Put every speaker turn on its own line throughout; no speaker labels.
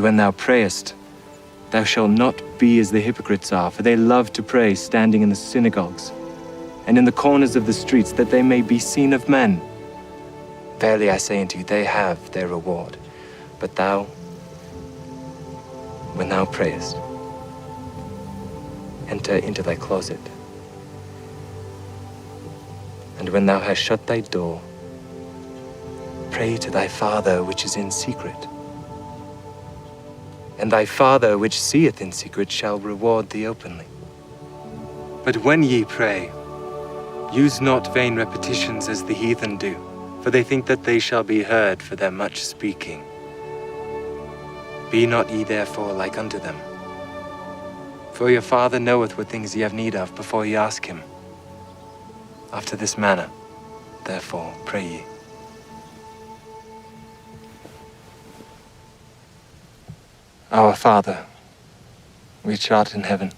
when thou prayest, thou shalt not be as the hypocrites are, for they love to pray standing in the synagogues and in the corners of the streets, that they may be seen of men. Verily I say unto you, they have their reward. But thou, when thou prayest, enter into thy closet, and when thou hast shut thy door, pray to thy Father which is in secret. And thy Father which seeth in secret shall reward thee openly. But when ye pray, use not vain repetitions as the heathen do, for they think that they shall be heard for their much speaking. Be not ye therefore like unto them. For your Father knoweth what things ye have need of before ye ask him. After this manner, therefore, pray ye. Our Father, which art in heaven,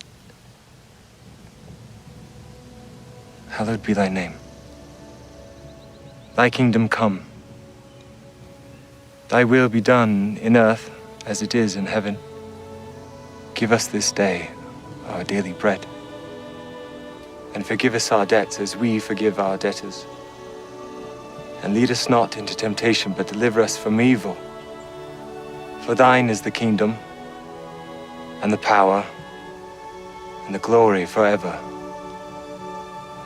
hallowed be thy name. Thy kingdom come. Thy will be done in earth as it is in heaven. Give us this day our daily bread, and forgive us our debts as we forgive our debtors. And lead us not into temptation, but deliver us from evil. For thine is the kingdom, and the power, and the glory forever.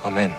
Amen.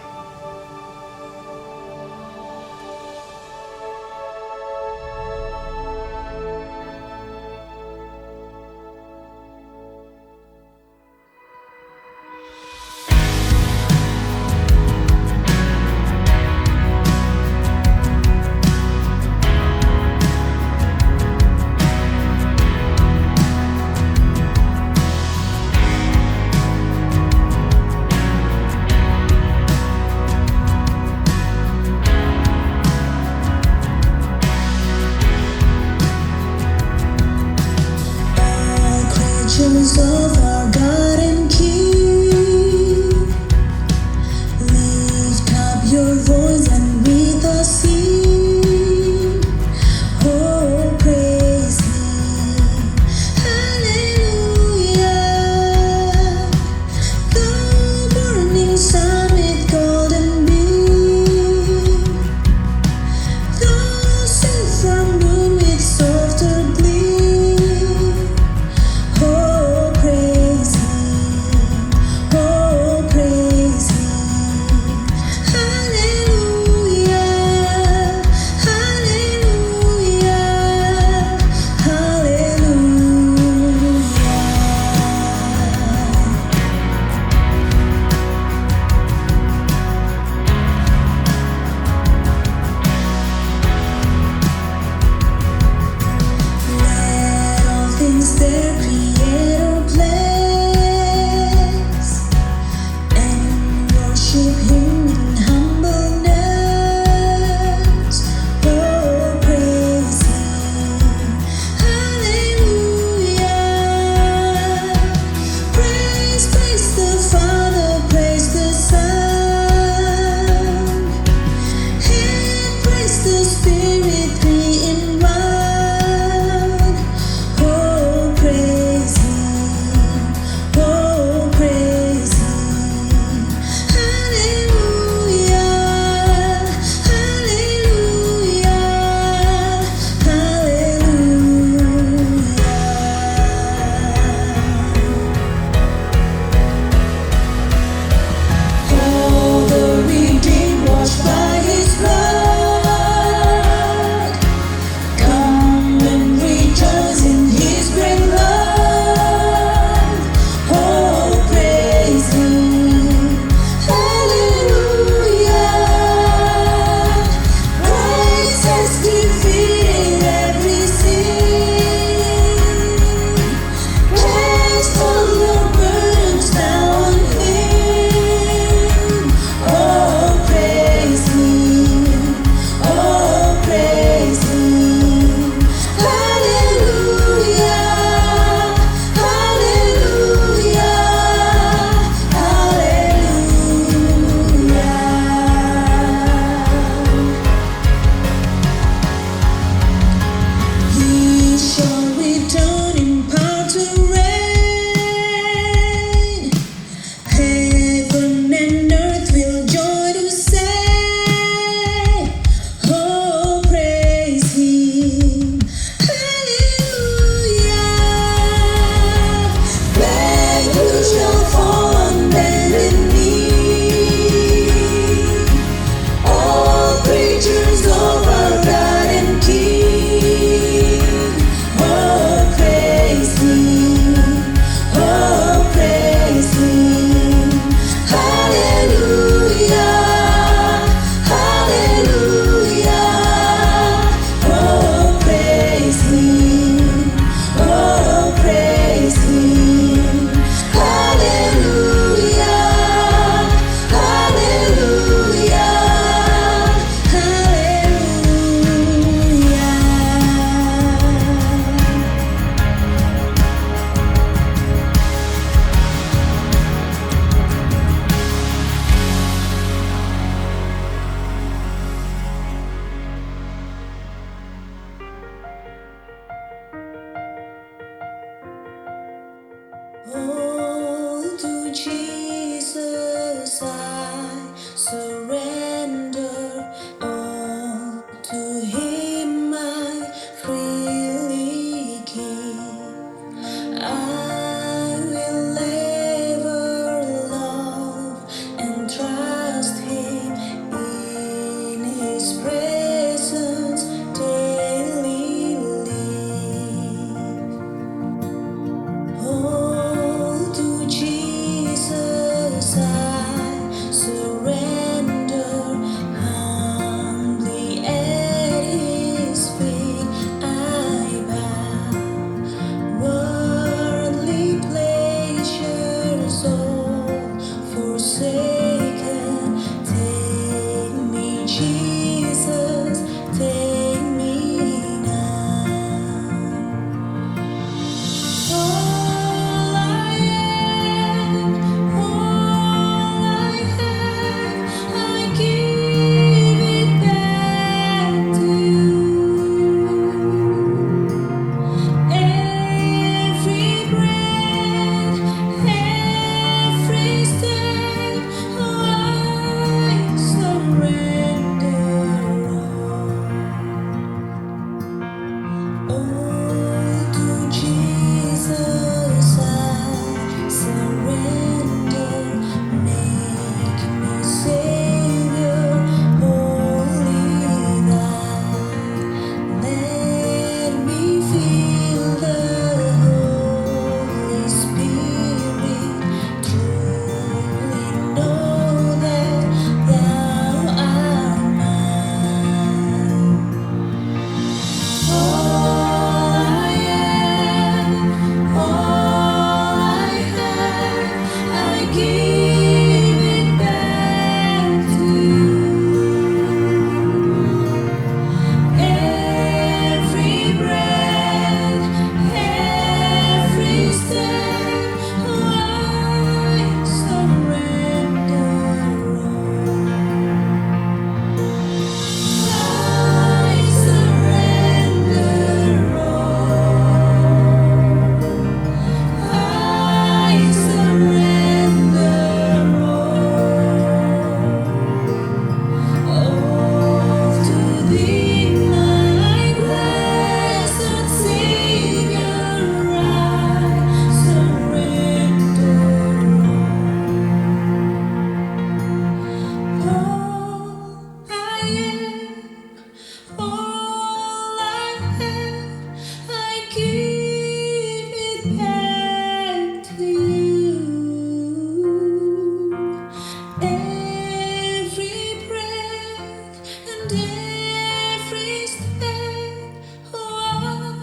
Every breath and every step, I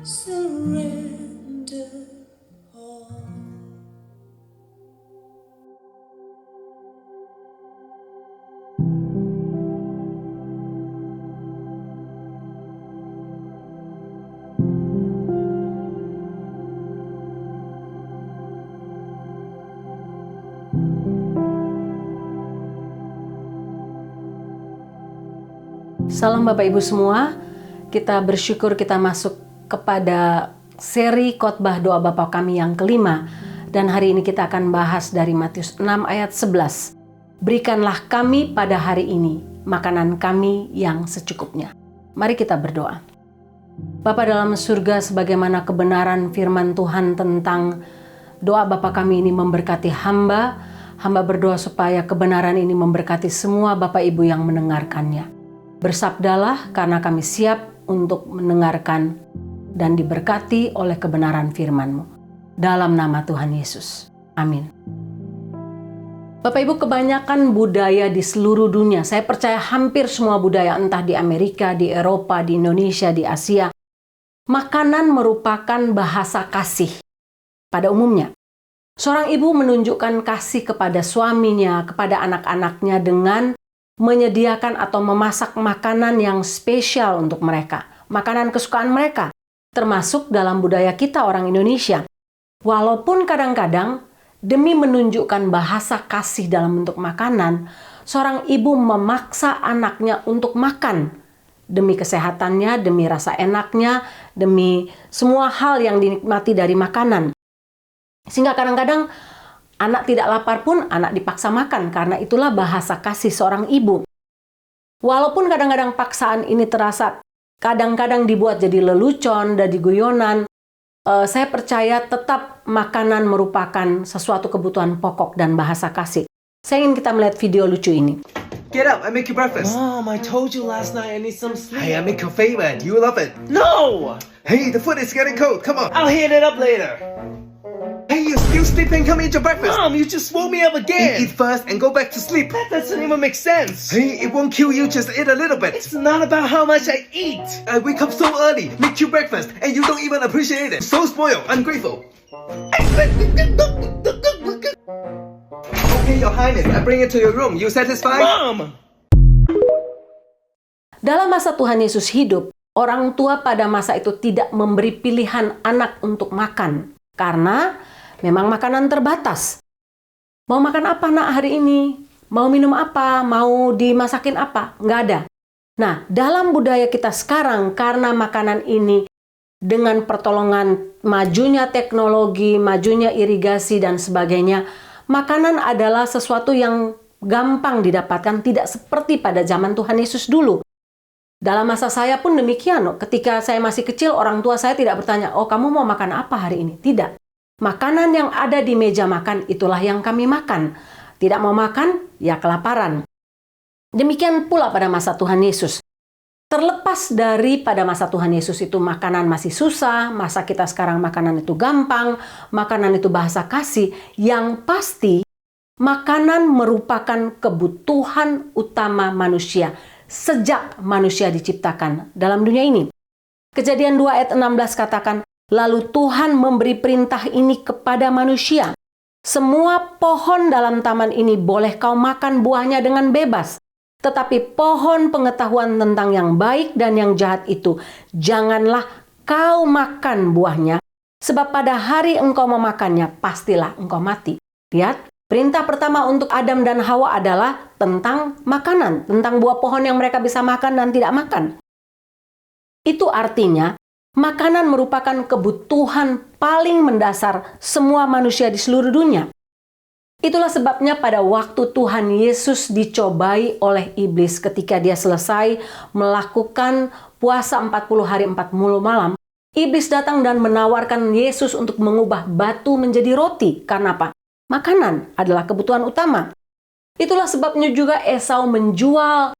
surrender all.
Salam Bapak Ibu semua, kita bersyukur kita masuk kepada seri khotbah doa Bapa kami yang kelima. Dan hari ini kita akan bahas dari Matius 6 ayat 11. Berikanlah kami pada hari ini makanan kami yang secukupnya. Mari kita berdoa. Bapa dalam surga, sebagaimana kebenaran firman Tuhan tentang doa Bapa kami ini memberkati hamba berdoa supaya kebenaran ini memberkati semua Bapak Ibu yang mendengarkannya. Bersabdalah karena kami siap untuk mendengarkan dan diberkati oleh kebenaran firman-Mu. Dalam nama Tuhan Yesus. Amin. Bapak Ibu, kebanyakan budaya di seluruh dunia, saya percaya hampir semua budaya, entah di Amerika, di Eropa, di Indonesia, di Asia, makanan merupakan bahasa kasih pada umumnya. Seorang ibu menunjukkan kasih kepada suaminya, kepada anak-anaknya dengan menyediakan atau memasak makanan yang spesial untuk mereka, makanan kesukaan mereka, termasuk dalam budaya kita orang Indonesia. Walaupun kadang-kadang demi menunjukkan bahasa kasih dalam bentuk makanan, seorang ibu memaksa anaknya untuk makan demi kesehatannya, demi rasa enaknya, demi semua hal yang dinikmati dari makanan. Sehingga kadang-kadang anak tidak lapar pun anak dipaksa makan, karena itulah bahasa kasih seorang ibu. Walaupun kadang-kadang paksaan ini terasa kadang-kadang dibuat jadi lelucon, jadi guyonan, saya percaya tetap makanan merupakan sesuatu kebutuhan pokok dan bahasa kasih. Saya ingin kita melihat video lucu ini.
Get up, I make you breakfast.
Mom, I told you last night I need some sleep.
Hey, I make your favorite. You love it.
No!
Hey, the food is getting cold. Come on.
I'll heat it up later.
Hey, you still sleeping? Come eat your breakfast.
Mom, you just woke me up again.
Eat first and go back to sleep.
That doesn't even make sense.
Hey, it won't kill you. Just eat a little bit.
It's not about how much I eat.
I wake up so early, make you breakfast, and you don't even appreciate it. So spoiled, ungrateful. Okay, Your Highness, I bring it to your room. You satisfied?
Mom!
Dalam masa Tuhan Yesus hidup, orang tua pada masa itu tidak memberi pilihan anak untuk makan. Karena memang makanan terbatas. Mau makan apa nak hari ini? Mau minum apa? Mau dimasakin apa? Nggak ada. Nah, dalam budaya kita sekarang, karena makanan ini dengan pertolongan majunya teknologi, majunya irigasi dan sebagainya, makanan adalah sesuatu yang gampang didapatkan, tidak seperti pada zaman Tuhan Yesus dulu. Dalam masa saya pun demikian. Ketika saya masih kecil, orang tua saya tidak bertanya, oh kamu mau makan apa hari ini? Tidak. Makanan yang ada di meja makan, itulah yang kami makan. Tidak mau makan, ya kelaparan. Demikian pula pada masa Tuhan Yesus. Terlepas dari pada masa Tuhan Yesus itu makanan masih susah, masa kita sekarang makanan itu gampang, makanan itu bahasa kasih, yang pasti makanan merupakan kebutuhan utama manusia sejak manusia diciptakan dalam dunia ini. Kejadian 2 ayat 16 katakan, lalu Tuhan memberi perintah ini kepada manusia. Semua pohon dalam taman ini boleh kau makan buahnya dengan bebas. Tetapi pohon pengetahuan tentang yang baik dan yang jahat itu, janganlah kau makan buahnya. Sebab pada hari engkau memakannya, pastilah engkau mati. Lihat, perintah pertama untuk Adam dan Hawa adalah tentang makanan, tentang buah pohon yang mereka bisa makan dan tidak makan. Itu artinya, makanan merupakan kebutuhan paling mendasar semua manusia di seluruh dunia. Itulah sebabnya pada waktu Tuhan Yesus dicobai oleh iblis ketika dia selesai melakukan puasa 40 hari 40 malam, iblis datang dan menawarkan Yesus untuk mengubah batu menjadi roti. Karena apa? Makanan adalah kebutuhan utama. Itulah sebabnya juga Esau menjual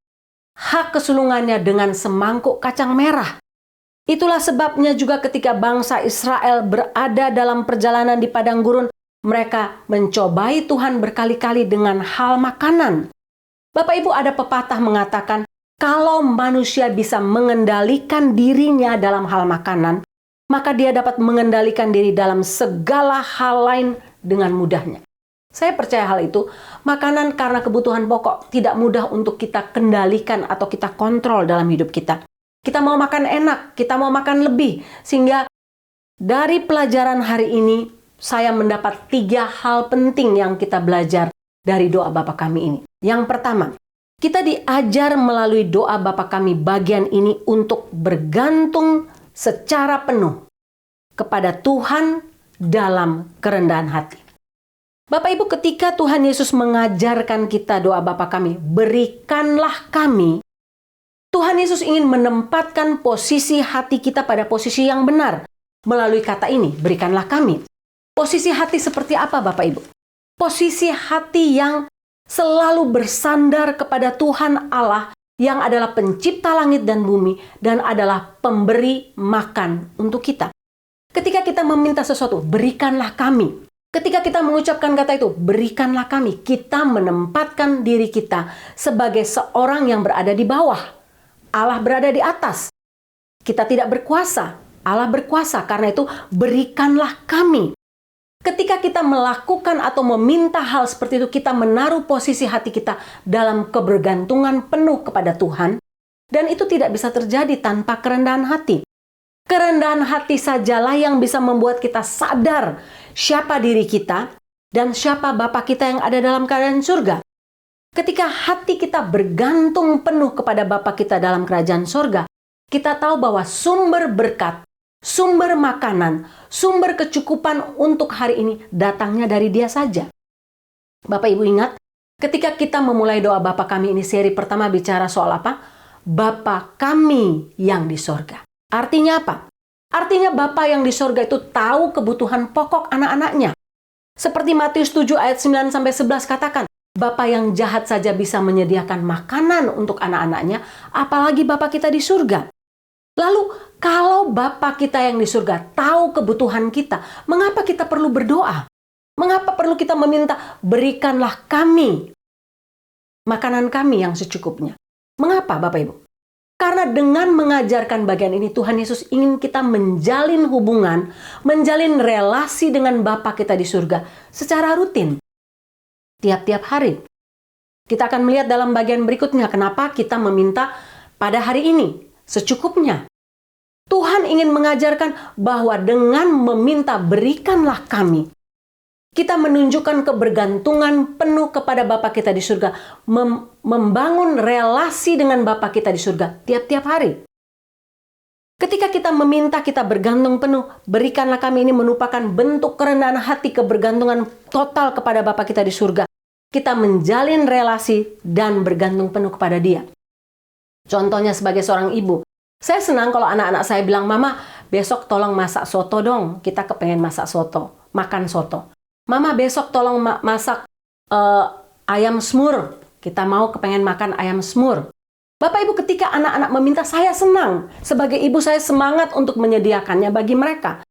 hak kesulungannya dengan semangkuk kacang merah. Itulah sebabnya juga ketika bangsa Israel berada dalam perjalanan di padang gurun, Mereka mencobai Tuhan berkali-kali dengan hal makanan. Bapak Ibu, ada pepatah mengatakan, kalau manusia bisa mengendalikan dirinya dalam hal makanan, maka dia dapat mengendalikan diri dalam segala hal lain dengan mudahnya. Saya percaya hal itu. Makanan karena kebutuhan pokok tidak mudah untuk kita kendalikan atau kita kontrol dalam hidup kita. Kita mau makan enak, kita mau makan lebih. Sehingga dari pelajaran hari ini, saya mendapat 3 hal penting yang kita belajar dari doa Bapa Kami ini. Yang pertama, kita diajar melalui doa Bapa Kami bagian ini untuk bergantung secara penuh kepada Tuhan dalam kerendahan hati. Bapak Ibu, ketika Tuhan Yesus mengajarkan kita doa Bapa Kami, berikanlah kami, Tuhan Yesus ingin menempatkan posisi hati kita pada posisi yang benar. Melalui kata ini, berikanlah kami. Posisi hati seperti apa Bapak Ibu? Posisi hati yang selalu bersandar kepada Tuhan Allah yang adalah pencipta langit dan bumi dan adalah pemberi makan untuk kita. Ketika kita meminta sesuatu, berikanlah kami. Ketika kita mengucapkan kata itu, berikanlah kami, kita menempatkan diri kita sebagai seorang yang berada di bawah. Allah berada di atas. Kita tidak berkuasa, Allah berkuasa. Karena itu, berikanlah kami. Ketika kita melakukan atau meminta hal seperti itu, kita menaruh posisi hati kita dalam kebergantungan penuh kepada Tuhan. Dan itu tidak bisa terjadi tanpa kerendahan hati. Kerendahan hati sajalah yang bisa membuat kita sadar siapa diri kita dan siapa Bapa kita yang ada dalam kerajaan surga. Ketika hati kita bergantung penuh kepada Bapa kita dalam kerajaan surga, kita tahu bahwa sumber berkat, sumber makanan, sumber kecukupan untuk hari ini datangnya dari Dia saja. Bapak Ibu ingat, ketika kita memulai doa Bapa Kami ini, seri pertama bicara soal apa? Bapa Kami yang di sorga. Artinya apa? Artinya Bapa yang di sorga itu tahu kebutuhan pokok anak-anaknya. Seperti Matius 7 ayat 9-11 katakan, Bapa yang jahat saja bisa menyediakan makanan untuk anak-anaknya, apalagi Bapa kita di surga. Lalu, kalau Bapa kita yang di surga tahu kebutuhan kita, mengapa kita perlu berdoa? Mengapa perlu kita meminta, berikanlah kami makanan kami yang secukupnya? Mengapa Bapak Ibu? Karena dengan mengajarkan bagian ini, Tuhan Yesus ingin kita menjalin hubungan, menjalin relasi dengan Bapa kita di surga secara rutin. Tiap-tiap hari. Kita akan melihat dalam bagian berikutnya kenapa kita meminta pada hari ini secukupnya. Tuhan ingin mengajarkan bahwa dengan meminta berikanlah kami, kita menunjukkan kebergantungan penuh kepada Bapa kita di surga, membangun relasi dengan Bapa kita di surga tiap-tiap hari. Ketika kita meminta, kita bergantung penuh, berikanlah kami ini merupakan bentuk kerendahan hati, kebergantungan total kepada Bapa kita di surga. Kita menjalin relasi dan bergantung penuh kepada Dia. Contohnya sebagai seorang ibu, saya senang kalau anak-anak saya bilang, Mama, besok tolong masak soto dong, kita kepengen masak soto, makan soto. Mama, besok tolong masak ayam semur. Kita mau kepengen makan ayam semur. Bapak Ibu, ketika anak-anak meminta, saya senang. Sebagai ibu, saya semangat untuk menyediakannya bagi mereka.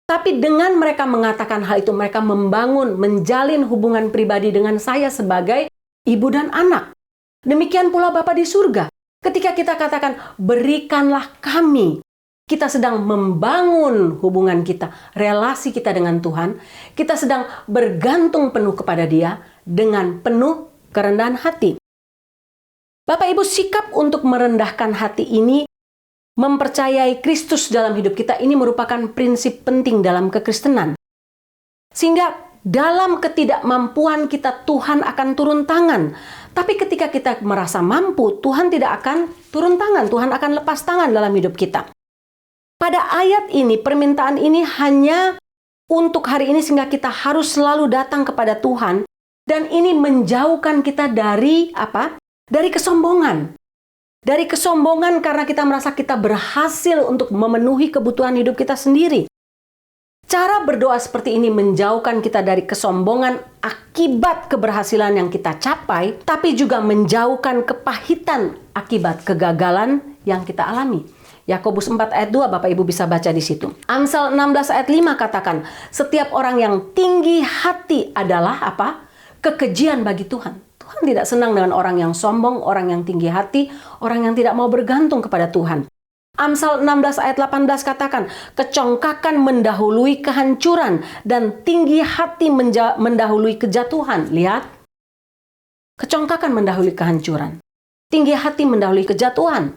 Tapi dengan mereka mengatakan hal itu, mereka membangun, menjalin hubungan pribadi dengan saya sebagai ibu dan anak. Demikian pula Bapa di surga. Ketika kita katakan, berikanlah kami, kita sedang membangun hubungan kita, relasi kita dengan Tuhan. Kita sedang bergantung penuh kepada Dia dengan penuh kerendahan hati. Bapak Ibu, sikap untuk merendahkan hati ini, mempercayai Kristus dalam hidup kita, ini merupakan prinsip penting dalam kekristenan. Sehingga dalam ketidakmampuan kita, Tuhan akan turun tangan. Tapi ketika kita merasa mampu, Tuhan tidak akan turun tangan. Tuhan akan lepas tangan dalam hidup kita. Pada ayat ini, permintaan ini hanya untuk hari ini sehingga kita harus selalu datang kepada Tuhan. Dan ini menjauhkan kita dari apa? Dari kesombongan. Dari kesombongan karena kita merasa kita berhasil untuk memenuhi kebutuhan hidup kita sendiri. Cara berdoa seperti ini menjauhkan kita dari kesombongan akibat keberhasilan yang kita capai, tapi juga menjauhkan kepahitan akibat kegagalan yang kita alami. Yakobus 4 ayat 2, Bapak Ibu bisa baca di situ. Amsal 16 ayat 5 katakan, setiap orang yang tinggi hati adalah apa? Kekejian bagi Tuhan. Tuhan tidak senang dengan orang yang sombong, orang yang tinggi hati, orang yang tidak mau bergantung kepada Tuhan. Amsal 16 ayat 18 katakan, kecongkakan mendahului kehancuran dan tinggi hati mendahului kejatuhan. Lihat, kecongkakan mendahului kehancuran, tinggi hati mendahului kejatuhan.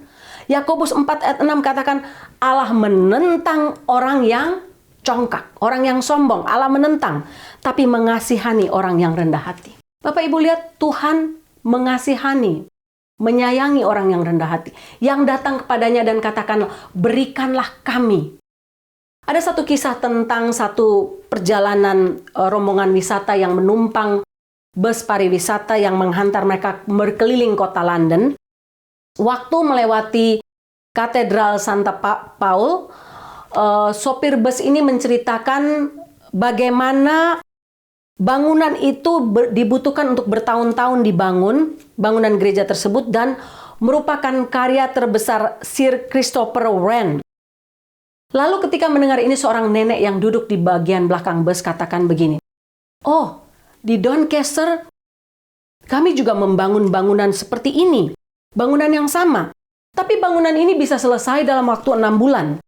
Yakobus 4 ayat 6 katakan, Allah menentang orang yang congkak, orang yang sombong. Allah menentang, tapi mengasihani orang yang rendah hati. Bapak Ibu lihat, Tuhan mengasihani, menyayangi orang yang rendah hati, yang datang kepadanya dan katakan, berikanlah kami. Ada satu kisah tentang satu perjalanan rombongan wisata yang menumpang bus pariwisata yang menghantar mereka berkeliling kota London. Waktu melewati Katedral Santa Paul, sopir bus ini menceritakan bagaimana bangunan itu dibutuhkan untuk bertahun-tahun dibangun, bangunan gereja tersebut, dan merupakan karya terbesar Sir Christopher Wren. Lalu ketika mendengar ini, seorang nenek yang duduk di bagian belakang bus katakan begini, oh, di Doncaster kami juga membangun bangunan seperti ini, bangunan yang sama, tapi bangunan ini bisa selesai dalam waktu 6 bulan.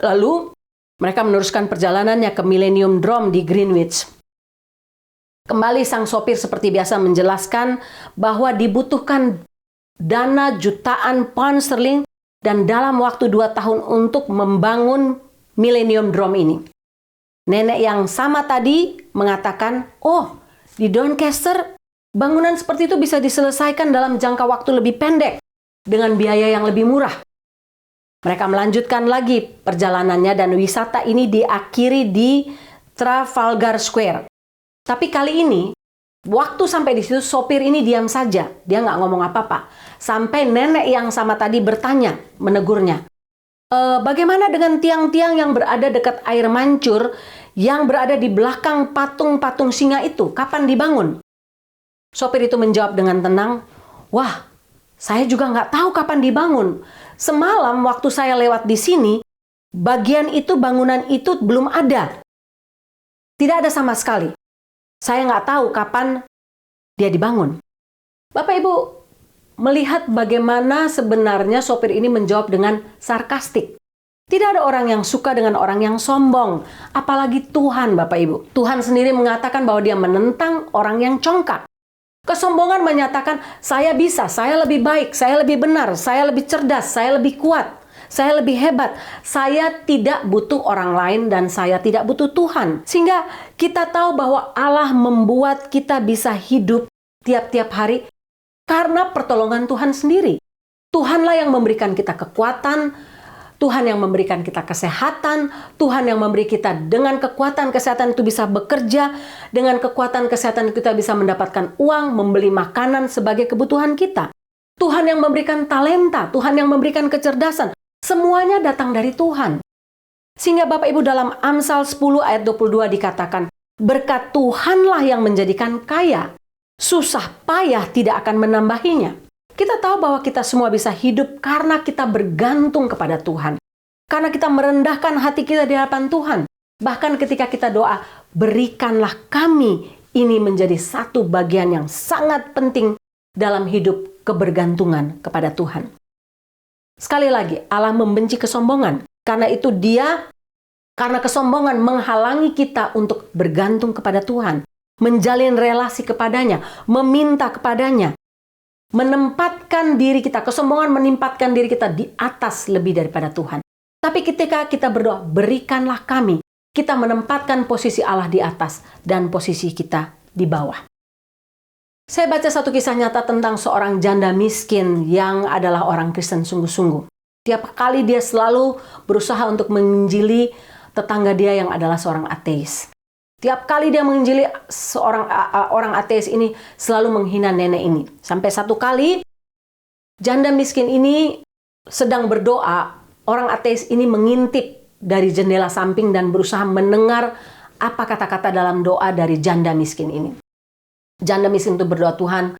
Lalu mereka meneruskan perjalanannya ke Millennium Dome di Greenwich. Kembali sang sopir seperti biasa menjelaskan bahwa dibutuhkan dana jutaan pound sterling dan dalam waktu 2 tahun untuk membangun Millennium Dome ini. Nenek yang sama tadi mengatakan, oh, di Doncaster bangunan seperti itu bisa diselesaikan dalam jangka waktu lebih pendek dengan biaya yang lebih murah. Mereka melanjutkan lagi perjalanannya dan wisata ini diakhiri di Trafalgar Square. Tapi kali ini, waktu sampai di situ, sopir ini diam saja. Dia nggak ngomong apa-apa. Sampai nenek yang sama tadi bertanya, menegurnya. Bagaimana dengan tiang-tiang yang berada dekat air mancur, yang berada di belakang patung-patung singa itu? Kapan dibangun? Sopir itu menjawab dengan tenang, wah, saya juga nggak tahu kapan dibangun. Semalam waktu saya lewat di sini, bagian itu, bangunan itu belum ada. Tidak ada sama sekali. Saya nggak tahu kapan dia dibangun. Bapak Ibu melihat bagaimana sebenarnya sopir ini menjawab dengan sarkastik. Tidak ada orang yang suka dengan orang yang sombong. Apalagi Tuhan, Bapak Ibu. Tuhan sendiri mengatakan bahwa dia menentang orang yang congkak. Kesombongan menyatakan, saya bisa, saya lebih baik, saya lebih benar, saya lebih cerdas, saya lebih kuat, saya lebih hebat. Saya tidak butuh orang lain dan saya tidak butuh Tuhan. Sehingga kita tahu bahwa Allah membuat kita bisa hidup tiap-tiap hari karena pertolongan Tuhan sendiri. Tuhanlah yang memberikan kita kekuatan, Tuhan yang memberikan kita kesehatan, Tuhan yang memberi kita dengan kekuatan kesehatan itu bisa bekerja, dengan kekuatan kesehatan kita bisa mendapatkan uang, membeli makanan sebagai kebutuhan kita. Tuhan yang memberikan talenta, Tuhan yang memberikan kecerdasan, semuanya datang dari Tuhan. Sehingga Bapak Ibu dalam Amsal 10 ayat 22 dikatakan, berkat Tuhanlah yang menjadikan kaya, susah payah tidak akan menambahinya. Kita tahu bahwa kita semua bisa hidup karena kita bergantung kepada Tuhan. Karena kita merendahkan hati kita di hadapan Tuhan. Bahkan ketika kita doa, berikanlah kami, ini menjadi satu bagian yang sangat penting dalam hidup kebergantungan kepada Tuhan. Sekali lagi, Allah membenci kesombongan. Karena itu karena kesombongan menghalangi kita untuk bergantung kepada Tuhan. Menjalin relasi kepadanya, meminta kepadanya. Menempatkan diri kita, kesombongan menempatkan diri kita di atas lebih daripada Tuhan. Tapi ketika kita berdoa, berikanlah kami, kita menempatkan posisi Allah di atas dan posisi kita di bawah. Saya baca satu kisah nyata tentang seorang janda miskin yang adalah orang Kristen sungguh-sungguh. Tiap kali dia selalu berusaha untuk menginjili tetangga dia yang adalah seorang ateis. Tiap kali dia menginjili orang ateis ini selalu menghina nenek ini. Sampai satu kali janda miskin ini sedang berdoa, orang ateis ini mengintip dari jendela samping dan berusaha mendengar apa kata-kata dalam doa dari janda miskin ini. Janda miskin itu berdoa, Tuhan,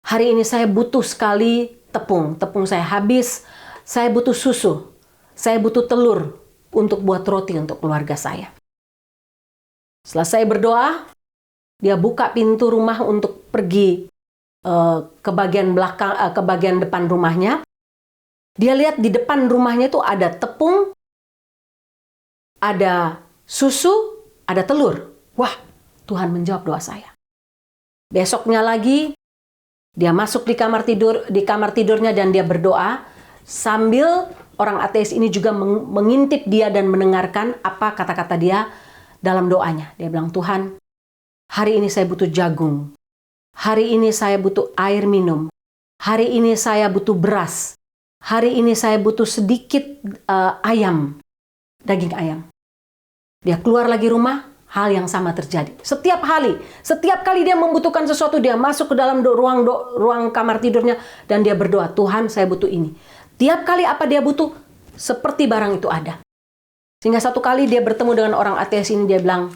hari ini saya butuh sekali tepung. Tepung saya habis, Saya butuh susu, saya butuh telur untuk buat roti untuk keluarga saya. Selesai berdoa, dia buka pintu rumah untuk pergi ke bagian belakang, ke bagian depan rumahnya. Dia lihat di depan rumahnya itu ada tepung, ada susu, ada telur. Wah, Tuhan menjawab doa saya. Besoknya lagi, dia masuk di kamar tidurnya dan dia berdoa sambil orang ateis ini juga mengintip dia dan mendengarkan apa kata-kata dia dalam doanya. Dia bilang, Tuhan, hari ini saya butuh jagung. Hari ini saya butuh air minum. Hari ini saya butuh beras. Hari ini saya butuh sedikit ayam, daging ayam. Dia keluar lagi rumah, hal yang sama terjadi. Setiap kali dia membutuhkan sesuatu, dia masuk ke dalam ruang kamar tidurnya dan dia berdoa, Tuhan, saya butuh ini. Tiap kali apa dia butuh, seperti barang itu ada. Sehingga satu kali dia bertemu dengan orang ateis ini, dia bilang,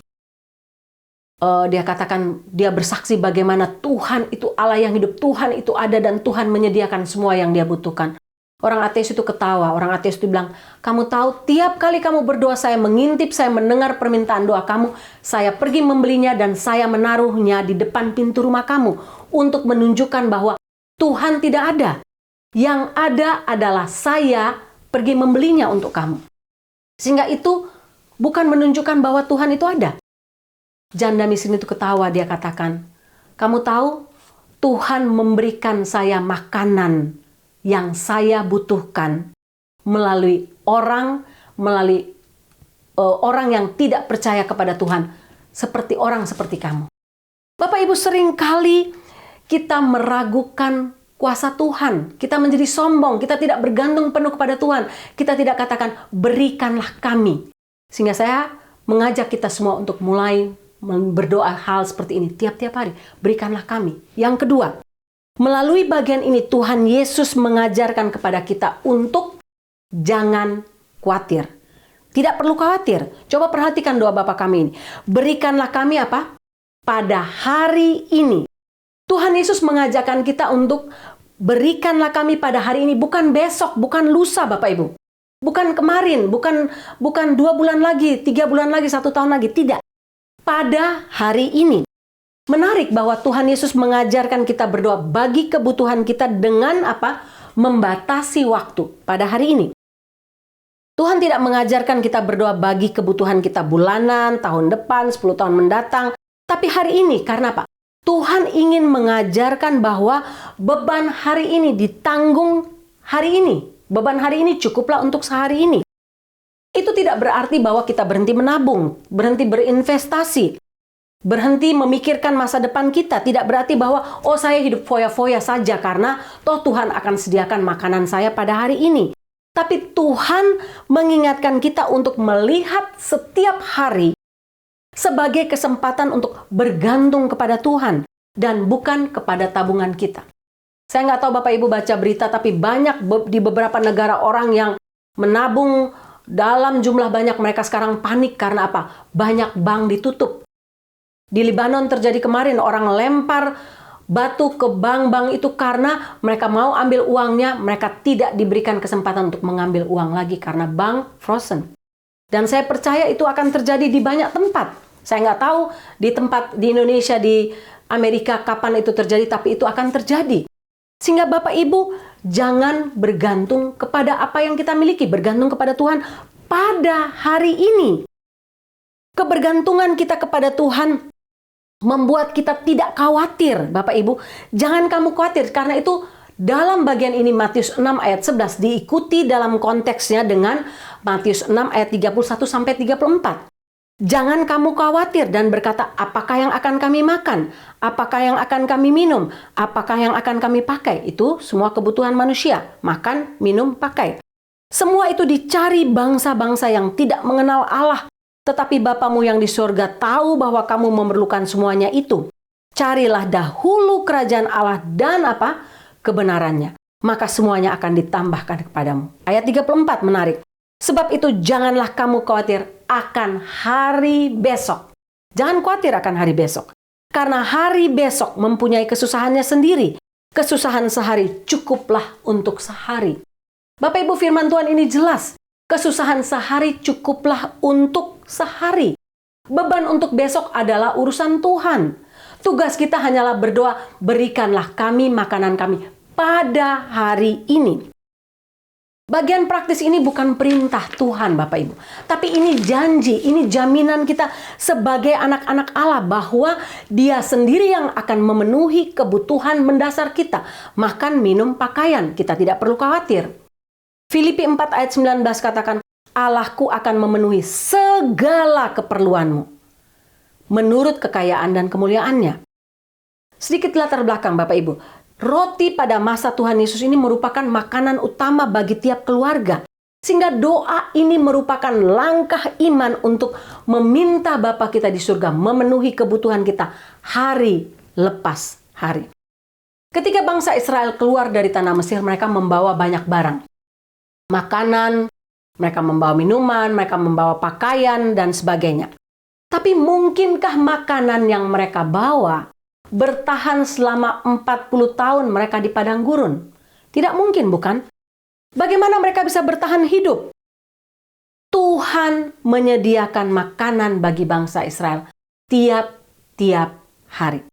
dia katakan, dia bersaksi bagaimana Tuhan itu Allah yang hidup, Tuhan itu ada dan Tuhan menyediakan semua yang dia butuhkan. Orang ateis itu ketawa, orang ateis itu bilang, kamu tahu tiap kali kamu berdoa saya mengintip, saya mendengar permintaan doa kamu, saya pergi membelinya dan saya menaruhnya di depan pintu rumah kamu untuk menunjukkan bahwa Tuhan tidak ada. Yang ada adalah saya pergi membelinya untuk kamu. Sehingga itu bukan menunjukkan bahwa Tuhan itu ada. Janda miskin itu ketawa, dia katakan, kamu tahu Tuhan memberikan saya makanan yang saya butuhkan melalui orang yang tidak percaya kepada Tuhan, seperti orang seperti kamu. Bapak Ibu, seringkali kita meragukan kuasa Tuhan, kita menjadi sombong, kita tidak bergantung penuh kepada Tuhan, kita tidak katakan berikanlah kami. Sehingga saya mengajak kita semua untuk mulai berdoa hal seperti ini tiap-tiap hari, berikanlah kami. Yang kedua, melalui bagian ini Tuhan Yesus mengajarkan kepada kita untuk jangan khawatir. Tidak perlu khawatir. Coba perhatikan doa Bapa kami ini. Berikanlah kami apa? Pada hari ini. Tuhan Yesus mengajarkan kita untuk berikanlah kami pada hari ini. Bukan besok, bukan lusa Bapak Ibu. Bukan kemarin, bukan 2 bulan lagi, 3 bulan lagi, 1 tahun lagi. Tidak. Pada hari ini. Menarik bahwa Tuhan Yesus mengajarkan kita berdoa bagi kebutuhan kita dengan apa? Membatasi waktu pada hari ini. Tuhan tidak mengajarkan kita berdoa bagi kebutuhan kita bulanan, tahun depan, 10 tahun mendatang. Tapi hari ini, karena apa? Tuhan ingin mengajarkan bahwa beban hari ini ditanggung hari ini. Beban hari ini cukuplah untuk sehari ini. Itu tidak berarti bahwa kita berhenti menabung, berhenti berinvestasi, berhenti memikirkan masa depan kita. Tidak berarti bahwa, oh saya hidup foya-foya saja karena toh Tuhan akan sediakan makanan saya pada hari ini. Tapi Tuhan mengingatkan kita untuk melihat setiap hari sebagai kesempatan untuk bergantung kepada Tuhan dan bukan kepada tabungan kita. Saya nggak tahu Bapak Ibu baca berita, tapi banyak di beberapa negara orang yang menabung dalam jumlah banyak. Mereka sekarang panik karena apa? Banyak bank ditutup. Di Libanon terjadi kemarin, orang lempar batu ke bank-bank itu karena mereka mau ambil uangnya, mereka tidak diberikan kesempatan untuk mengambil uang lagi karena bank frozen. Dan saya percaya itu akan terjadi di banyak tempat. Saya nggak tahu di tempat di Indonesia, di Amerika kapan itu terjadi, tapi itu akan terjadi. Sehingga Bapak Ibu jangan bergantung kepada apa yang kita miliki, bergantung kepada Tuhan pada hari ini. Kebergantungan kita kepada Tuhan membuat kita tidak khawatir, Bapak Ibu. Jangan kamu khawatir, karena itu dalam bagian ini Matius 6 ayat 11 diikuti dalam konteksnya dengan Matius 6 ayat 31 sampai 34. Jangan kamu khawatir dan berkata, apakah yang akan kami makan? Apakah yang akan kami minum? Apakah yang akan kami pakai? Itu semua kebutuhan manusia. Makan, minum, pakai. Semua itu dicari bangsa-bangsa yang tidak mengenal Allah. Tetapi Bapamu yang di surga tahu bahwa kamu memerlukan semuanya itu. Carilah dahulu kerajaan Allah dan apa? Kebenarannya. Maka semuanya akan ditambahkan kepadamu. Ayat 34 menarik. Sebab itu janganlah kamu khawatir akan hari besok. Jangan khawatir akan hari besok. Karena hari besok mempunyai kesusahannya sendiri. Kesusahan sehari cukuplah untuk sehari. Bapak Ibu, firman Tuhan ini jelas. Kesusahan sehari cukuplah untuk sehari. Beban untuk besok adalah urusan Tuhan. Tugas kita hanyalah berdoa, berikanlah kami makanan kami pada hari ini. Bagian praktis ini bukan perintah Tuhan, Bapak Ibu. Tapi ini janji, ini jaminan kita sebagai anak-anak Allah bahwa Dia sendiri yang akan memenuhi kebutuhan mendasar kita. Makan, minum, pakaian, kita tidak perlu khawatir. Filipi 4 ayat 19 katakan, Allahku akan memenuhi segala keperluanmu menurut kekayaan dan kemuliaannya. Sedikit latar belakang, Bapak Ibu. Roti pada masa Tuhan Yesus ini merupakan makanan utama bagi tiap keluarga. Sehingga doa ini merupakan langkah iman untuk meminta Bapa kita di surga memenuhi kebutuhan kita hari lepas hari. Ketika bangsa Israel keluar dari tanah Mesir, mereka membawa banyak barang. Makanan, mereka membawa minuman, mereka membawa pakaian, dan sebagainya. Tapi mungkinkah makanan yang mereka bawa bertahan selama 40 tahun mereka di padang gurun? Tidak mungkin, bukan? Bagaimana mereka bisa bertahan hidup? Tuhan menyediakan makanan bagi bangsa Israel tiap-tiap hari.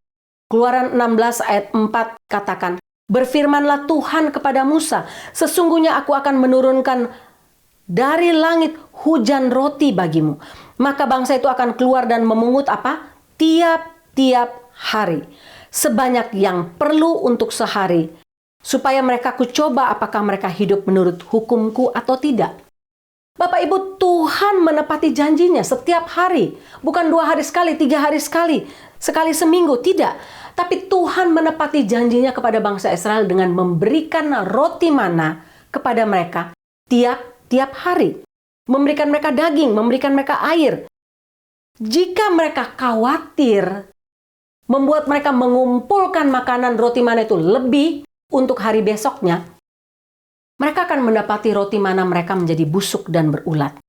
Keluaran 16 ayat 4 katakan, berfirmanlah Tuhan kepada Musa, sesungguhnya aku akan menurunkan dari langit hujan roti bagimu. Maka bangsa itu akan keluar dan memungut apa? Tiap-tiap hari, sebanyak yang perlu untuk sehari, supaya mereka kucoba apakah mereka hidup menurut hukumku atau tidak. Bapak Ibu, Tuhan menepati janjinya setiap hari, bukan 2 hari sekali, 3 hari sekali, sekali seminggu, tidak. Tapi Tuhan menepati janjinya kepada bangsa Israel dengan memberikan roti mana kepada mereka tiap hari, memberikan mereka daging, memberikan mereka air. Jika mereka khawatir membuat mereka mengumpulkan makanan roti mana itu lebih untuk hari besoknya, mereka akan mendapati roti mana mereka menjadi busuk dan berulat.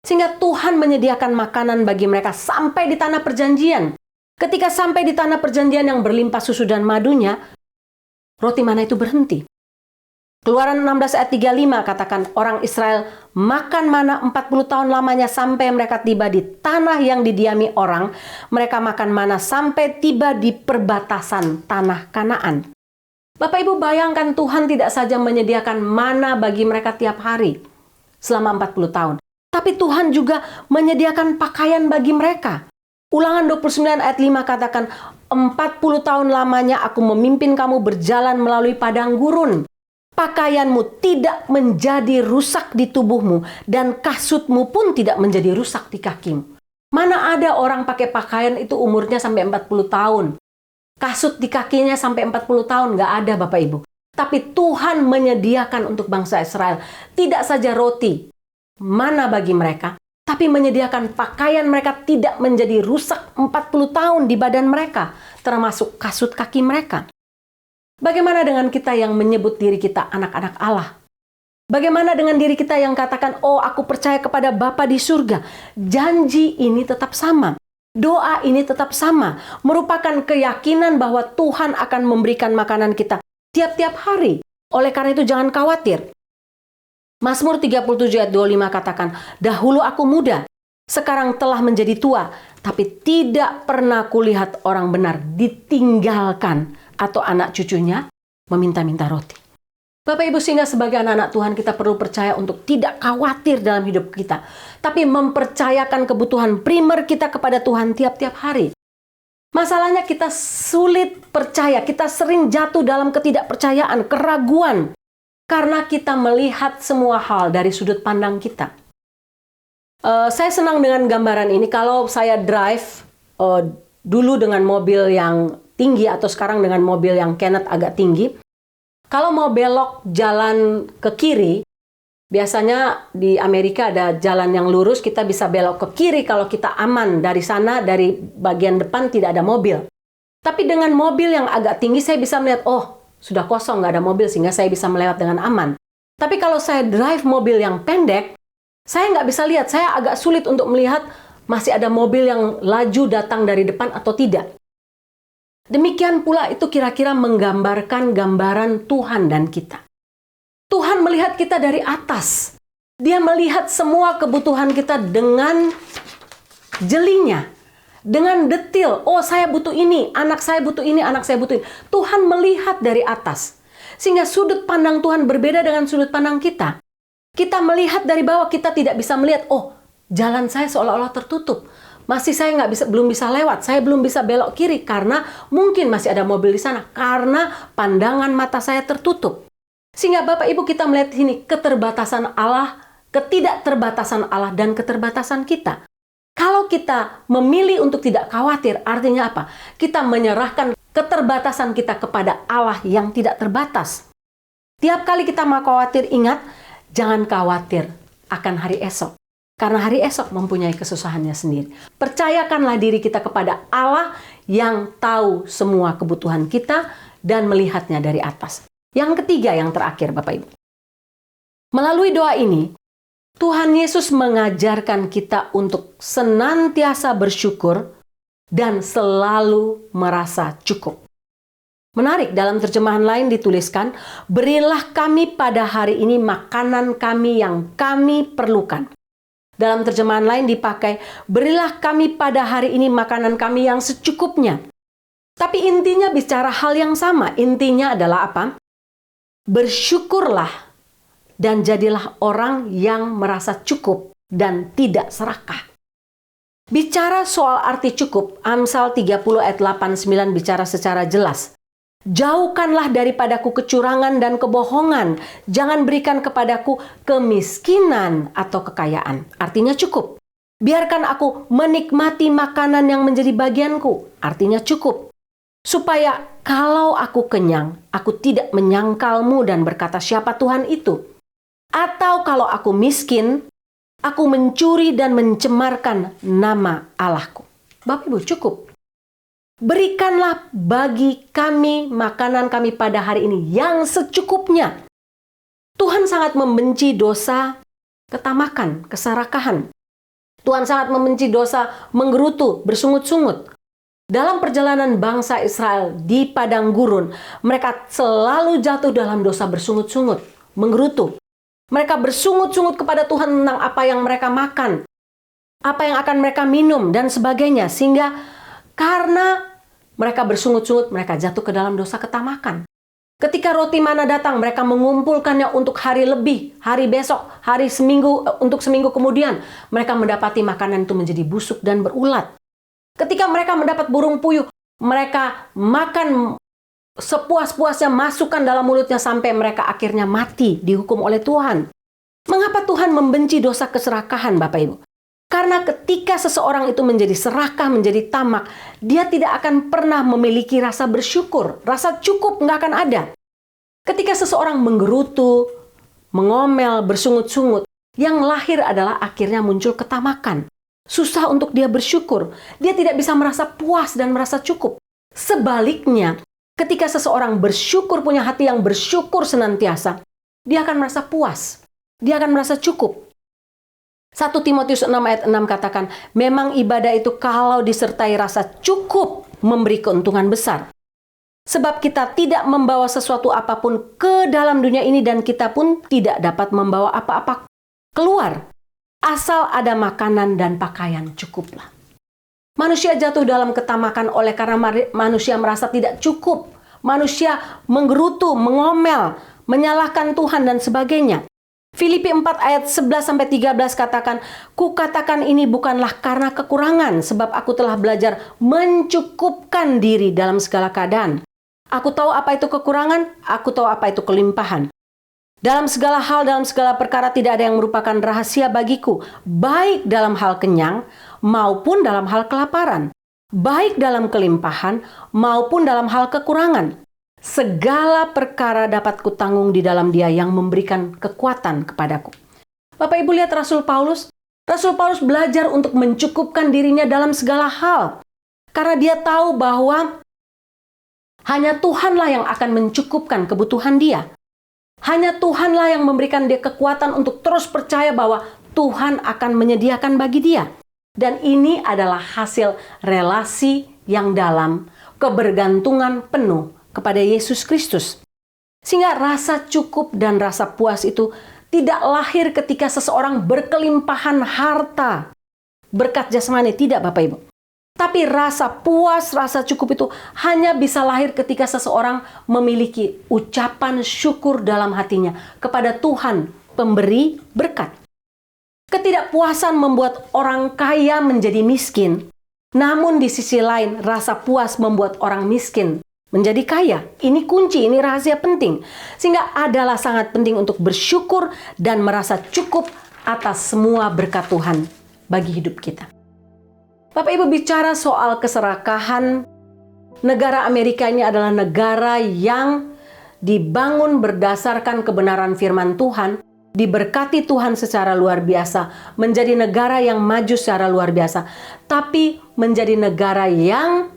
Sehingga Tuhan menyediakan makanan bagi mereka sampai di tanah perjanjian. Ketika sampai di tanah perjanjian yang berlimpah susu dan madunya, roti mana itu berhenti. Keluaran 16 ayat 35 katakan, orang Israel makan mana 40 tahun lamanya sampai mereka tiba di tanah yang didiami orang. Mereka makan mana sampai tiba di perbatasan tanah Kanaan. Bapak Ibu, bayangkan Tuhan tidak saja menyediakan mana bagi mereka tiap hari selama 40 tahun. Tapi Tuhan juga menyediakan pakaian bagi mereka. Ulangan 29 ayat 5 katakan, 40 tahun lamanya aku memimpin kamu berjalan melalui padang gurun. Pakaianmu tidak menjadi rusak di tubuhmu, dan kasutmu pun tidak menjadi rusak di kakimu. Mana ada orang pakai pakaian itu umurnya sampai 40 tahun. Kasut di kakinya sampai 40 tahun, nggak ada Bapak Ibu. Tapi Tuhan menyediakan untuk bangsa Israel tidak saja roti, mana bagi mereka, tapi menyediakan pakaian mereka tidak menjadi rusak 40 tahun di badan mereka, termasuk kasut kaki mereka. Bagaimana dengan kita yang menyebut diri kita anak-anak Allah? Bagaimana dengan diri kita yang katakan, oh aku percaya kepada Bapa di surga? Janji ini tetap sama. Doa ini tetap sama. Merupakan keyakinan bahwa Tuhan akan memberikan makanan kita tiap-tiap hari. Oleh karena itu jangan khawatir. Mazmur 37 ayat 25 katakan, dahulu aku muda, sekarang telah menjadi tua, tapi tidak pernah kulihat orang benar ditinggalkan atau anak cucunya meminta-minta roti. Bapak Ibu, sehingga sebagai anak-anak Tuhan kita perlu percaya untuk tidak khawatir dalam hidup kita, tapi mempercayakan kebutuhan primer kita kepada Tuhan tiap-tiap hari. Masalahnya kita sulit percaya, kita sering jatuh dalam ketidakpercayaan, keraguan, karena kita melihat semua hal dari sudut pandang kita. Saya senang dengan gambaran ini. Kalau saya drive dulu dengan mobil yang tinggi atau sekarang dengan mobil yang Kenneth agak tinggi, kalau mau belok jalan ke kiri, biasanya di Amerika ada jalan yang lurus, kita bisa belok ke kiri kalau kita aman dari sana, dari bagian depan tidak ada mobil. Tapi dengan mobil yang agak tinggi saya bisa melihat, oh sudah kosong, nggak ada mobil, sehingga saya bisa melewat dengan aman. Tapi kalau saya drive mobil yang pendek, saya nggak bisa lihat, saya agak sulit untuk melihat masih ada mobil yang laju datang dari depan atau tidak. Demikian pula itu kira-kira menggambarkan gambaran Tuhan dan kita. Tuhan melihat kita dari atas. Dia melihat semua kebutuhan kita dengan jelinya, dengan detil. Oh, saya butuh ini, anak saya butuh ini, anak saya butuh ini. Tuhan melihat dari atas. Sehingga sudut pandang Tuhan berbeda dengan sudut pandang kita. Kita melihat dari bawah, kita tidak bisa melihat, oh, jalan saya seolah-olah tertutup. Masih saya belum bisa lewat, saya belum bisa belok kiri karena mungkin masih ada mobil di sana. Karena pandangan mata saya tertutup. Sehingga Bapak Ibu kita melihat ini keterbatasan Allah, ketidakterbatasan Allah dan keterbatasan kita. Kalau kita memilih untuk tidak khawatir, artinya apa? Kita menyerahkan keterbatasan kita kepada Allah yang tidak terbatas. Tiap kali kita mau khawatir, ingat, jangan khawatir akan hari esok. Karena hari esok mempunyai kesusahannya sendiri. Percayakanlah diri kita kepada Allah yang tahu semua kebutuhan kita dan melihatnya dari atas. Yang ketiga, yang terakhir Bapak Ibu. Melalui doa ini, Tuhan Yesus mengajarkan kita untuk senantiasa bersyukur dan selalu merasa cukup. Menarik, dalam terjemahan lain dituliskan, berilah kami pada hari ini makanan kami yang kami perlukan. Dalam terjemahan lain dipakai, berilah kami pada hari ini makanan kami yang secukupnya. Tapi intinya bicara hal yang sama. Intinya adalah apa? Bersyukurlah dan jadilah orang yang merasa cukup dan tidak serakah. Bicara soal arti cukup, Amsal 30 ayat 8-9 bicara secara jelas. Jauhkanlah daripadaku kecurangan dan kebohongan. Jangan berikan kepadaku kemiskinan atau kekayaan. Artinya cukup. Biarkan aku menikmati makanan yang menjadi bagianku. Artinya cukup. Supaya kalau aku kenyang, aku tidak menyangkalmu dan berkata siapa Tuhan itu. Atau kalau aku miskin, aku mencuri dan mencemarkan nama Allahku. Bapak Ibu, cukup. Berikanlah bagi kami makanan kami pada hari ini yang secukupnya. Tuhan sangat membenci dosa ketamakan, keserakahan. Tuhan sangat membenci dosa menggerutu, bersungut-sungut. Dalam perjalanan bangsa Israel di padang gurun, mereka selalu jatuh dalam dosa bersungut-sungut, menggerutu. Mereka bersungut-sungut kepada Tuhan tentang apa yang mereka makan, apa yang akan mereka minum, dan sebagainya. Sehingga karena mereka bersungut-sungut, mereka jatuh ke dalam dosa ketamakan. Ketika roti mana datang, mereka mengumpulkannya untuk hari lebih, hari besok, hari seminggu, untuk seminggu kemudian. Mereka mendapati makanan itu menjadi busuk dan berulat. Ketika mereka mendapat burung puyuh, mereka makan sepuas-puasnya, masukkan dalam mulutnya sampai mereka akhirnya mati, dihukum oleh Tuhan. Mengapa Tuhan membenci dosa keserakahan, Bapak Ibu? Karena ketika seseorang itu menjadi serakah, menjadi tamak, dia tidak akan pernah memiliki rasa bersyukur. Rasa cukup nggak akan ada. Ketika seseorang menggerutu, mengomel, bersungut-sungut, yang lahir adalah akhirnya muncul ketamakan. Susah untuk dia bersyukur. Dia tidak bisa merasa puas dan merasa cukup. Sebaliknya, ketika seseorang bersyukur, punya hati yang bersyukur senantiasa, dia akan merasa puas. Dia akan merasa cukup. 1 Timotius 6 ayat 6 katakan, memang ibadah itu kalau disertai rasa cukup memberi keuntungan besar. Sebab kita tidak membawa sesuatu apapun ke dalam dunia ini dan kita pun tidak dapat membawa apa-apa keluar. Asal ada makanan dan pakaian cukuplah. Manusia jatuh dalam ketamakan oleh karena manusia merasa tidak cukup. Manusia menggerutu, mengomel, menyalahkan Tuhan dan sebagainya. Filipi 4 ayat 11-13 katakan, kukatakan ini bukanlah karena kekurangan, sebab aku telah belajar mencukupkan diri dalam segala keadaan. Aku tahu apa itu kekurangan, aku tahu apa itu kelimpahan. Dalam segala hal, dalam segala perkara tidak ada yang merupakan rahasia bagiku, baik dalam hal kenyang maupun dalam hal kelaparan, baik dalam kelimpahan maupun dalam hal kekurangan. Segala perkara dapat kutanggung di dalam Dia yang memberikan kekuatan kepadaku. Bapak Ibu lihat Rasul Paulus. Rasul Paulus belajar untuk mencukupkan dirinya dalam segala hal. Karena dia tahu bahwa hanya Tuhanlah yang akan mencukupkan kebutuhan dia. Hanya Tuhanlah yang memberikan dia kekuatan untuk terus percaya bahwa Tuhan akan menyediakan bagi dia. Dan ini adalah hasil relasi yang dalam, kebergantungan penuh kepada Yesus Kristus. Sehingga rasa cukup dan rasa puas itu tidak lahir ketika seseorang berkelimpahan harta, berkat jasmani, tidak Bapak Ibu. Tapi rasa puas, rasa cukup itu hanya bisa lahir ketika seseorang memiliki ucapan syukur dalam hatinya kepada Tuhan, pemberi berkat. Ketidakpuasan membuat orang kaya menjadi miskin. Namun di sisi lain, rasa puas membuat orang miskin menjadi kaya. Ini kunci, ini rahasia penting. Sehingga adalah sangat penting untuk bersyukur dan merasa cukup atas semua berkat Tuhan bagi hidup kita. Bapak Ibu bicara soal keserakahan, negara Amerika ini adalah negara yang dibangun berdasarkan kebenaran firman Tuhan, diberkati Tuhan secara luar biasa, menjadi negara yang maju secara luar biasa, tapi menjadi negara yang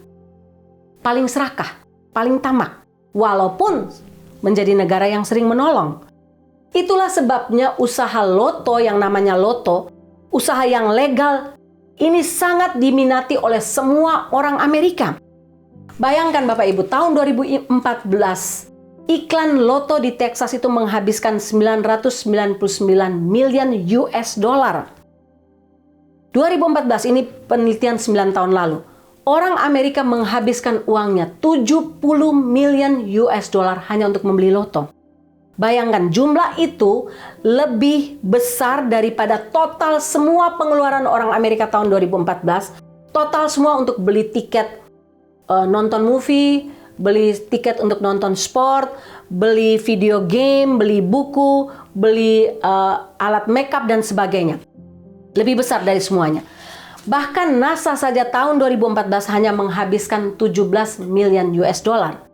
paling serakah, paling tamak, walaupun menjadi negara yang sering menolong. Itulah sebabnya usaha loto yang namanya loto, usaha yang legal, ini sangat diminati oleh semua orang Amerika. Bayangkan Bapak Ibu, tahun 2014, iklan loto di Texas itu menghabiskan 999 miliar US dollar. 2014 ini penelitian 9 tahun lalu. Orang Amerika menghabiskan uangnya 70 miliar US dollar hanya untuk membeli loto. Bayangkan jumlah itu lebih besar daripada total semua pengeluaran orang Amerika tahun 2014. Total semua untuk beli tiket nonton movie, beli tiket untuk nonton sport, beli video game, beli buku, beli alat makeup dan sebagainya. Lebih besar dari semuanya. Bahkan NASA saja tahun 2014 hanya menghabiskan 17 miliar US dollar.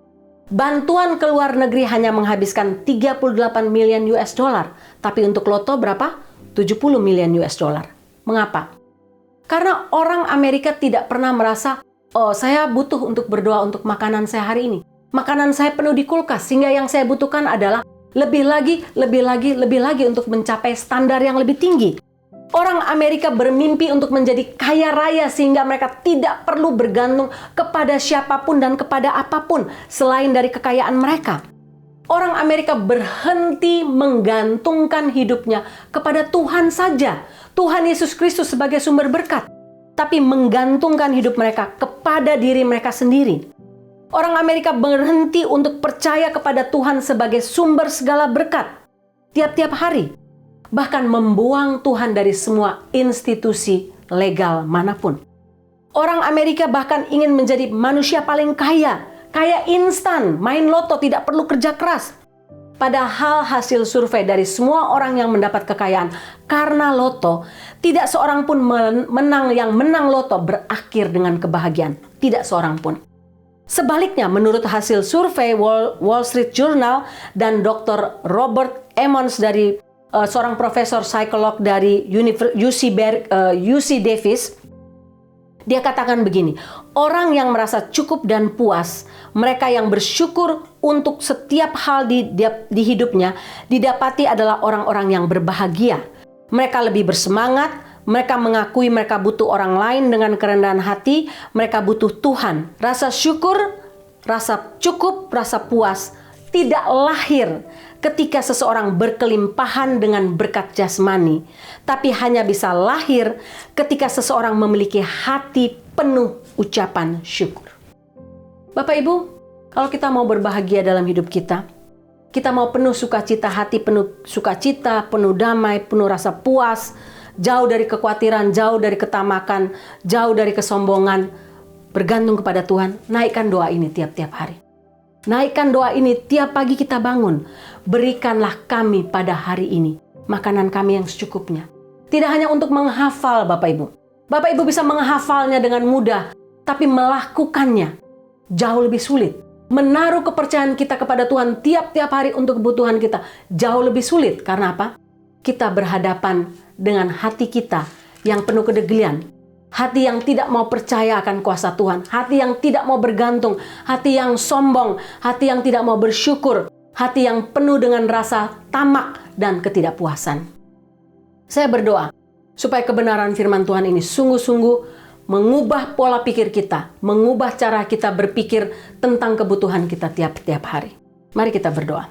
Bantuan ke luar negeri hanya menghabiskan 38 miliar US dollar. Tapi untuk loto berapa? 70 miliar US dollar. Mengapa? Karena orang Amerika tidak pernah merasa, oh saya butuh untuk berdoa untuk makanan saya hari ini. Makanan saya penuh di kulkas, sehingga yang saya butuhkan adalah lebih lagi untuk mencapai standar yang lebih tinggi. Orang Amerika bermimpi untuk menjadi kaya raya sehingga mereka tidak perlu bergantung kepada siapapun dan kepada apapun selain dari kekayaan mereka. Orang Amerika berhenti menggantungkan hidupnya kepada Tuhan saja, Tuhan Yesus Kristus sebagai sumber berkat, tapi menggantungkan hidup mereka kepada diri mereka sendiri. Orang Amerika berhenti untuk percaya kepada Tuhan sebagai sumber segala berkat tiap-tiap hari. Bahkan membuang Tuhan dari semua institusi legal manapun. Orang Amerika bahkan ingin menjadi manusia paling kaya, kaya instan, main loto, tidak perlu kerja keras. Padahal hasil survei dari semua orang yang mendapat kekayaan karena loto, tidak seorang pun yang menang loto berakhir dengan kebahagiaan. Tidak seorang pun. Sebaliknya, menurut hasil survei Wall Street Journal dan Dr. Robert Emmons dari seorang profesor psikolog dari UC Davis, dia katakan begini, orang yang merasa cukup dan puas, mereka yang bersyukur untuk setiap hal di hidupnya, didapati adalah orang-orang yang berbahagia. Mereka lebih bersemangat, mereka mengakui mereka butuh orang lain dengan kerendahan hati, mereka butuh Tuhan. Rasa syukur, rasa cukup, rasa puas tidak lahir ketika seseorang berkelimpahan dengan berkat jasmani, tapi hanya bisa lahir ketika seseorang memiliki hati penuh ucapan syukur. Bapak Ibu, kalau kita mau berbahagia dalam hidup kita mau penuh sukacita, hati penuh sukacita, penuh damai, penuh rasa puas, jauh dari kekhawatiran, jauh dari ketamakan, jauh dari kesombongan, bergantung kepada Tuhan, naikkan doa ini tiap-tiap hari. Naikkan doa ini tiap pagi kita bangun. Berikanlah kami pada hari ini makanan kami yang secukupnya. Tidak hanya untuk menghafal Bapak Ibu. Bapak Ibu bisa menghafalnya dengan mudah, tapi melakukannya jauh lebih sulit. Menaruh kepercayaan kita kepada Tuhan tiap-tiap hari untuk kebutuhan kita jauh lebih sulit. Karena apa? Kita berhadapan dengan hati kita yang penuh kedegilan. Hati yang tidak mau percaya akan kuasa Tuhan. Hati yang tidak mau bergantung. Hati yang sombong. Hati yang tidak mau bersyukur. Hati yang penuh dengan rasa tamak dan ketidakpuasan. Saya berdoa supaya kebenaran firman Tuhan ini sungguh-sungguh mengubah pola pikir kita. Mengubah cara kita berpikir tentang kebutuhan kita tiap-tiap hari. Mari kita berdoa.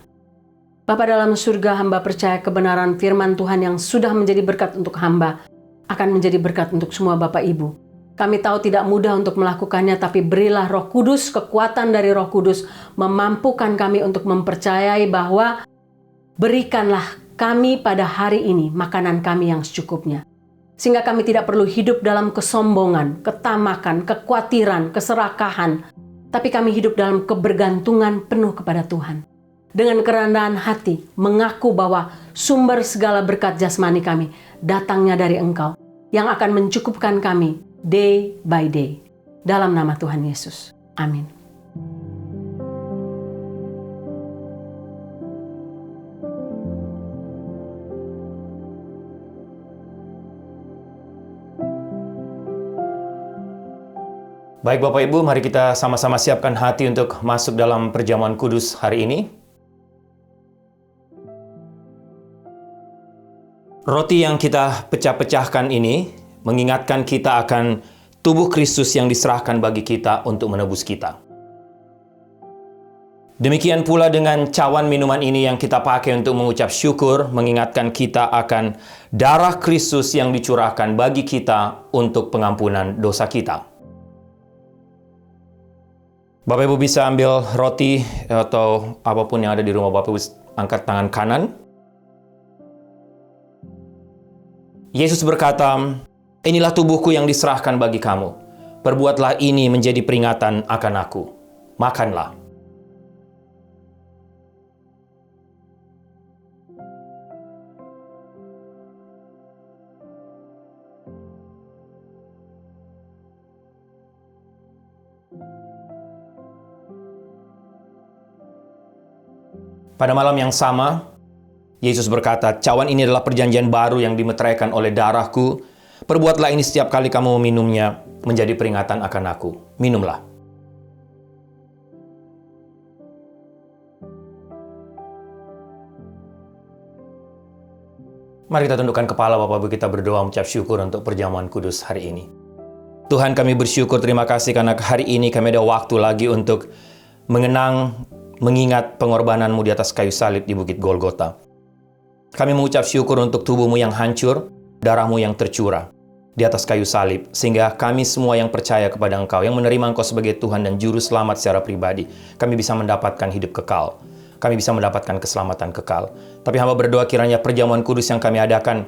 Bapa dalam surga, hamba percaya kebenaran firman Tuhan yang sudah menjadi berkat untuk hamba akan menjadi berkat untuk semua Bapak Ibu. Kami tahu tidak mudah untuk melakukannya, tapi berilah Roh Kudus, kekuatan dari Roh Kudus memampukan kami untuk mempercayai bahwa berikanlah kami pada hari ini makanan kami yang secukupnya. Sehingga kami tidak perlu hidup dalam kesombongan, ketamakan, kekhawatiran, keserakahan, tapi kami hidup dalam kebergantungan penuh kepada Tuhan. Dengan kerendahan hati, mengaku bahwa sumber segala berkat jasmani kami datangnya dari Engkau, yang akan mencukupkan kami day by day. Dalam nama Tuhan Yesus. Amin.
Baik Bapak Ibu, mari kita sama-sama siapkan hati untuk masuk dalam perjamuan kudus hari ini. Roti yang kita pecah-pecahkan ini mengingatkan kita akan tubuh Kristus yang diserahkan bagi kita untuk menebus kita. Demikian pula dengan cawan minuman ini yang kita pakai untuk mengucap syukur, mengingatkan kita akan darah Kristus yang dicurahkan bagi kita untuk pengampunan dosa kita. Bapak Ibu bisa ambil roti atau apapun yang ada di rumah Bapak Ibu, angkat tangan kanan. Yesus berkata, "Inilah tubuhku yang diserahkan bagi kamu. Perbuatlah ini menjadi peringatan akan aku. Makanlah." Pada malam yang sama, Yesus berkata, "Cawan ini adalah perjanjian baru yang dimeteraikan oleh darahku. Perbuatlah ini setiap kali kamu meminumnya, menjadi peringatan akan aku. Minumlah." Mari kita tundukkan kepala Bapak Ibu, kita berdoa mengucap syukur untuk perjamuan kudus hari ini. Tuhan, kami bersyukur, terima kasih karena hari ini kami ada waktu lagi untuk mengingat pengorbananmu di atas kayu salib di Bukit Golgota. Kami mengucap syukur untuk tubuhmu yang hancur, darahmu yang tercurah di atas kayu salib, sehingga kami semua yang percaya kepada Engkau, yang menerima Engkau sebagai Tuhan dan Juru Selamat secara pribadi, kami bisa mendapatkan hidup kekal. Kami bisa mendapatkan keselamatan kekal. Tapi hamba berdoa kiranya perjamuan kudus yang kami adakan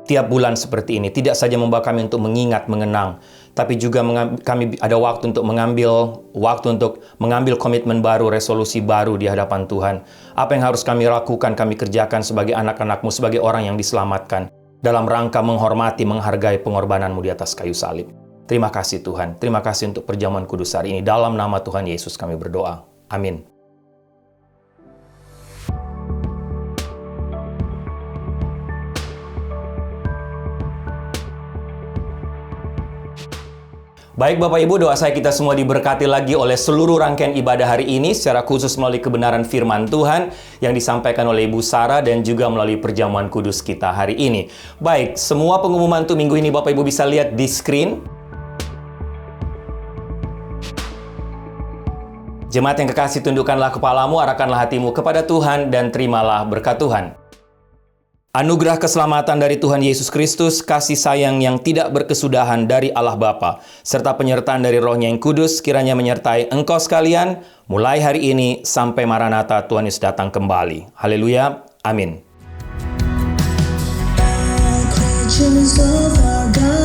tiap bulan seperti ini tidak saja membawa kami untuk mengingat, mengenang, tapi juga kami ada waktu untuk mengambil komitmen baru, resolusi baru di hadapan Tuhan. Apa yang harus kami lakukan, kami kerjakan sebagai anak-anak-Mu, sebagai orang yang diselamatkan, dalam rangka menghormati, menghargai pengorbanan-Mu di atas kayu salib. Terima kasih Tuhan. Terima kasih untuk perjamuan kudus hari ini. Dalam nama Tuhan Yesus kami berdoa. Amin. Baik Bapak Ibu, doa saya kita semua diberkati lagi oleh seluruh rangkaian ibadah hari ini, secara khusus melalui kebenaran firman Tuhan yang disampaikan oleh Ibu Sarah dan juga melalui perjamuan kudus kita hari ini. Baik, semua pengumuman untuk minggu ini Bapak Ibu bisa lihat di screen. Jemaat yang kekasih, tundukkanlah kepalamu, arahkanlah hatimu kepada Tuhan dan terimalah berkat Tuhan. Anugerah keselamatan dari Tuhan Yesus Kristus, kasih sayang yang tidak berkesudahan dari Allah Bapa, serta penyertaan dari Roh-Nya yang kudus, kiranya menyertai engkau sekalian, mulai hari ini sampai Maranatha Tuhan Yesus datang kembali. Haleluya. Amin.
All creatures of our God.